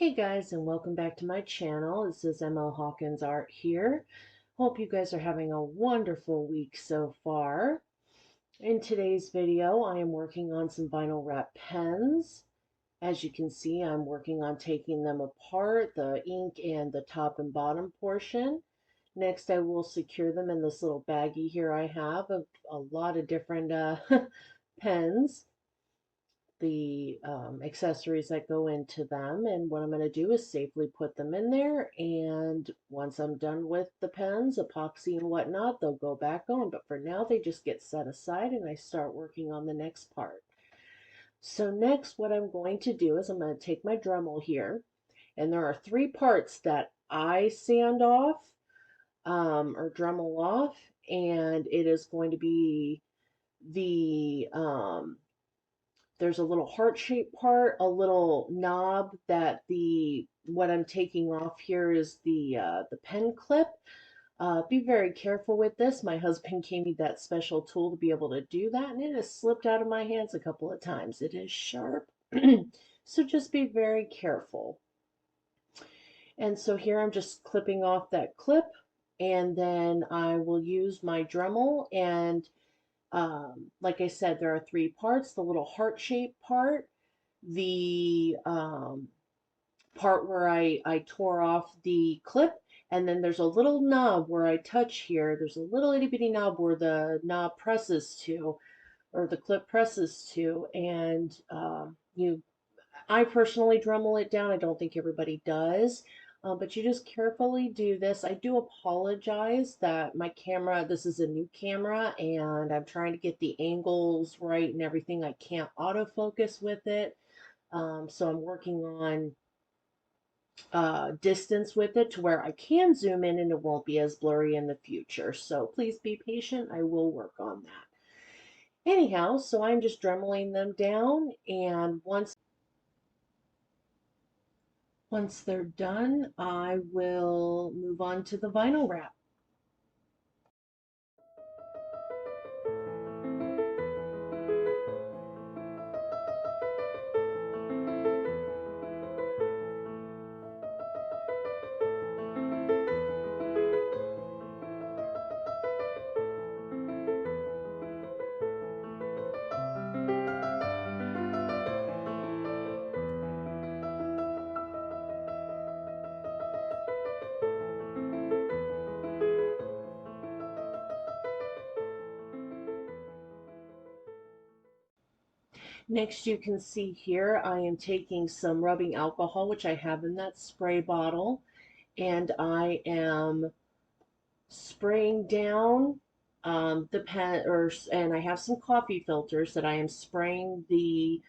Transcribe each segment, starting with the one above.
Hey guys, and welcome back to my channel. This is mlhawkinsart here. Hope you guys are having a wonderful week so far. In today's video, I am working on some vinyl wrap pens. As you can see, I'm working on taking them apart, the ink and the top and bottom portion. Next, I will secure them in this little baggie here I have of a lot of different pens, the accessories that go into them, and what I'm going to do is safely put them in there, and once I'm done with the pens, epoxy and whatnot, they'll go back on, but for now they just get set aside and I start working on the next part. So next what I'm going to do is I'm going to take my Dremel here, and there are three parts that I sand off or Dremel off, and it is going to be the there's a little heart-shaped part, a little knob that what I'm taking off here is the pen clip. Be very careful with this. My husband gave me that special tool to be able to do that, and it has slipped out of my hands a couple of times. It is sharp, so just be very careful. And so here I'm just clipping off that clip, and then I will use my Dremel and like I said, there are three parts: the little heart-shaped part, the part where I tore off the clip, and then there's a little knob where I touch here. There's a little itty bitty knob where the knob presses to, or the clip presses to, and I personally Dremel it down. I don't think everybody does. But you just carefully do this. I do apologize that my camera, this is a new camera, and I'm trying to get the angles right and everything. I can't autofocus with it. So I'm working on distance with it to where I can zoom in and it won't be as blurry in the future. So please be patient. I will work on that. Anyhow, so I'm just Dremeling them down, and once they're done, I will move on to the vinyl wrap. Next, you can see here I am taking some rubbing alcohol, which I have in that spray bottle, and I am spraying down the pen, and I have some coffee filters that I am spraying the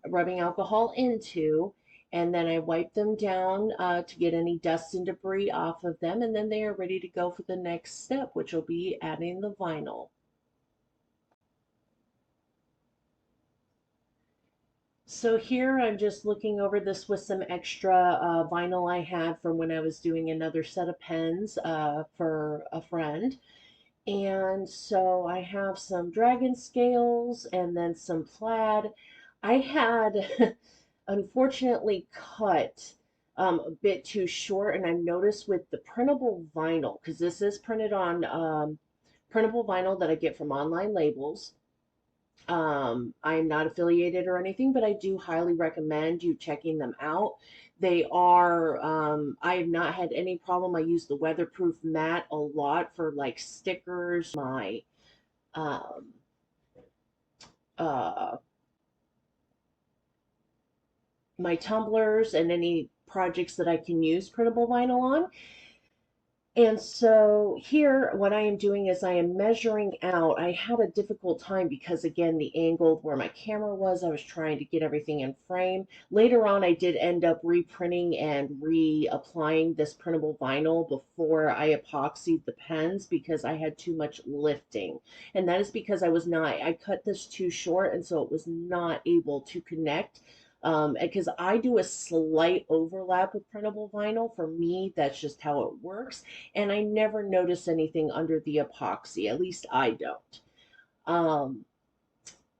rubbing alcohol into, and then I wipe them down to get any dust and debris off of them, and then they are ready to go for the next step, which will be adding the vinyl. So here I'm just looking over this with some extra vinyl I had from when I was doing another set of pens for a friend. And so I have some dragon scales and then some plaid. I had unfortunately cut a bit too short, and I noticed with the printable vinyl, because this is printed on printable vinyl that I get from online labels. I'm not affiliated or anything, but I do highly recommend you checking them out. They are, I have not had any problem. I use the weatherproof mat a lot for like stickers, um, uh, my tumblers, and any projects that I can use printable vinyl on. And so here, what I am doing is I am measuring out. I had a difficult time because, again, the angle where my camera was, I was trying to get everything in frame. Later on, I did end up reprinting and reapplying this printable vinyl before I epoxied the pens because I had too much lifting. And that is because I cut this too short, and so it was not able to connect because I do a slight overlap with printable vinyl. For me, that's just how it works, and I never notice anything under the epoxy. At least I don't. Um,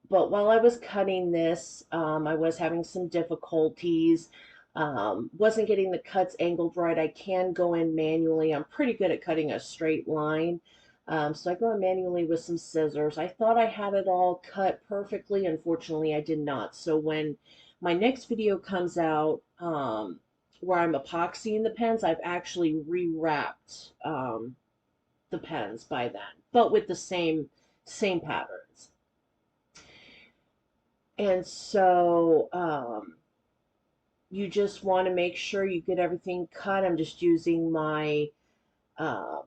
but while I was cutting this, I was having some difficulties. Wasn't getting the cuts angled right. I can go in manually. I'm pretty good at cutting a straight line. So I go in manually with some scissors. I thought I had it all cut perfectly. Unfortunately, I did not. So when my next video comes out, where I'm epoxying the pens, I've actually rewrapped the pens by then, but with the same patterns. And so you just want to make sure you get everything cut. I'm just using my um,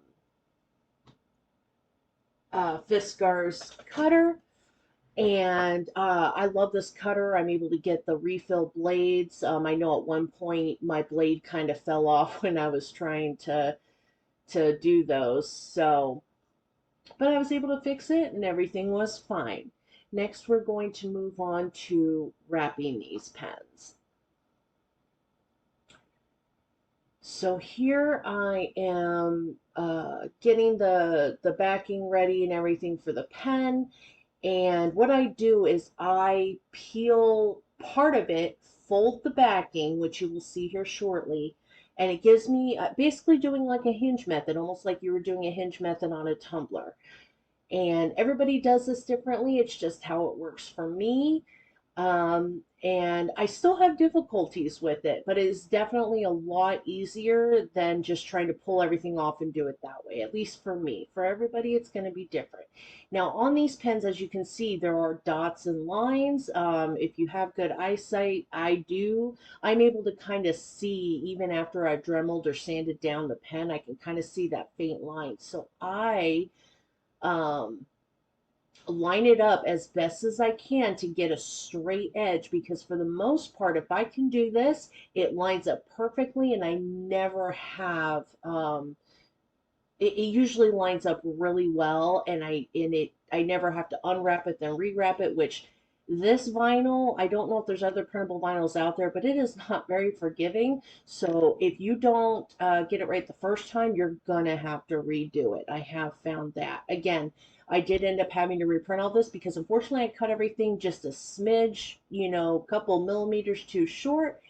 Fiskars cutter. And I love this cutter. I'm able to get the refill blades. I know at one point my blade kind of fell off when I was trying to do those. So, but I was able to fix it and everything was fine. Next, we're going to move on to wrapping these pens. So here I am getting the backing ready and everything for the pen. And what I do is I peel part of it, fold the backing, which you will see here shortly, and it gives me basically doing like a hinge method, almost like you were doing a hinge method on a tumbler. And everybody does this differently. It's just how it works for me. And I still have difficulties with it, but it is definitely a lot easier than just trying to pull everything off and do it that way, at least for me. For everybody, it's going to be different. Now, on these pens, as you can see, there are dots and lines. If you have good eyesight, I do. I'm able to kind of see, even after I've Dremelled or sanded down the pen, I can kind of see that faint line. So I um, line it up as best as I can to get a straight edge, because for the most part, if I can do this, it lines up perfectly and I never have it usually lines up really well, and I never have to unwrap it then rewrap it, which this vinyl, I don't know if there's other printable vinyls out there, but it is not very forgiving. So if you don't get it right the first time, you're gonna have to redo it. I have found that. Again, I did end up having to reprint all this because unfortunately I cut everything just a smidge, a couple millimeters too short,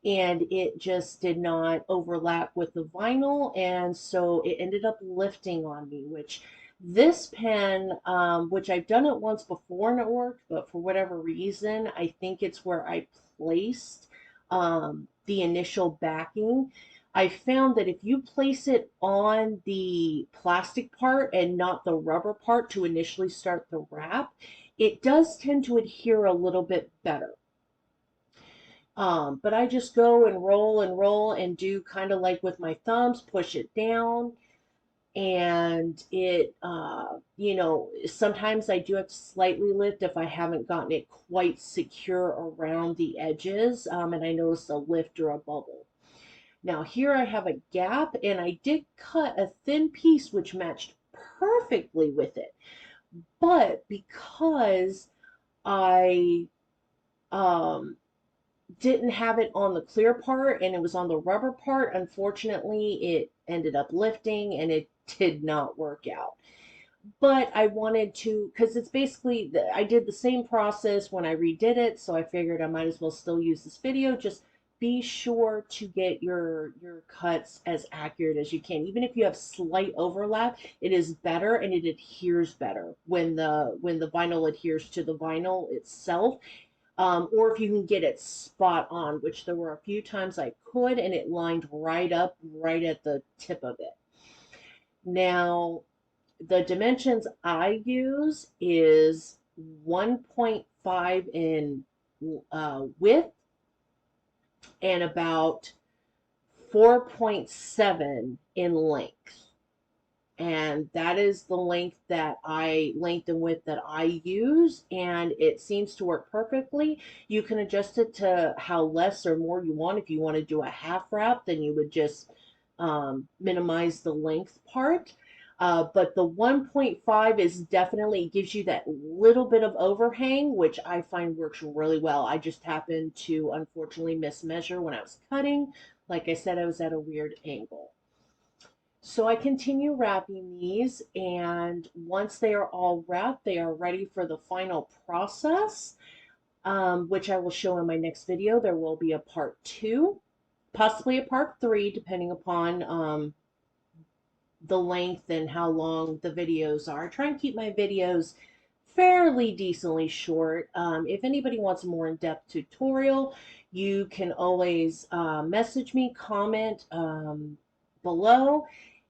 and it just did not overlap with the vinyl, and so it ended up lifting on me, which this pen, which I've done it once before and it worked, but for whatever reason, I think it's where I placed the initial backing. I found that if you place it on the plastic part and not the rubber part to initially start the wrap, it does tend to adhere a little bit better. But I just go and roll and do kind of like with my thumbs, push it down. And it, sometimes I do have to slightly lift if I haven't gotten it quite secure around the edges. And I notice a lift or a bubble. Now here I have a gap, and I did cut a thin piece which matched perfectly with it. But because I, um, didn't have it on the clear part and it was on the rubber part, unfortunately, it ended up lifting and it did not work out. But I wanted to, because it's basically, I did the same process when I redid it, so I figured I might as well still use this video. Just be sure to get your cuts as accurate as you can. Even if you have slight overlap, it is better and it adheres better when the vinyl adheres to the vinyl itself. Or if you can get it spot on, which there were a few times I could, and it lined right up right at the tip of it. Now, the dimensions I use is 1.5 in width and about 4.7 in length. And that is the length and width that I use, and it seems to work perfectly. You can adjust it to how less or more you want. If you want to do a half wrap, then you would just minimize the length part. But the 1.5 is definitely, gives you that little bit of overhang, which I find works really well. I just happened to unfortunately mismeasure when I was cutting. Like I said, I was at a weird angle. So I continue wrapping these, and once they are all wrapped, they are ready for the final process, which I will show in my next video. There will be a part 2. possibly a part 3, depending upon the length and how long the videos are. I try and keep my videos fairly decently short. If anybody wants a more in-depth tutorial, you can always message me, comment below,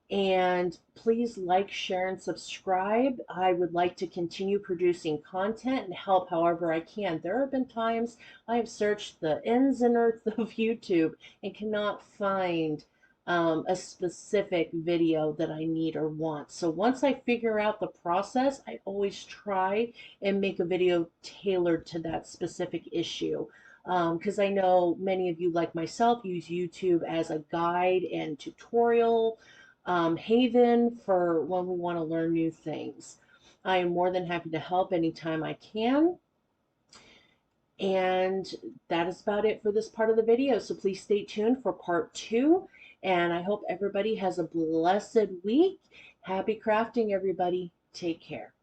and please like, share, and subscribe. I would like to continue producing content and help however I can. There have been times I have searched the ends and earth of YouTube and cannot find a specific video that I need or want. So once I figure out the process, I always try and make a video tailored to that specific issue. Because I know many of you, like myself, use YouTube as a guide and tutorial haven for when we want to learn new things. I am more than happy to help anytime I can. And that is about it for this part of the video. So please stay tuned for part 2. And I hope everybody has a blessed week. Happy crafting, everybody. Take care.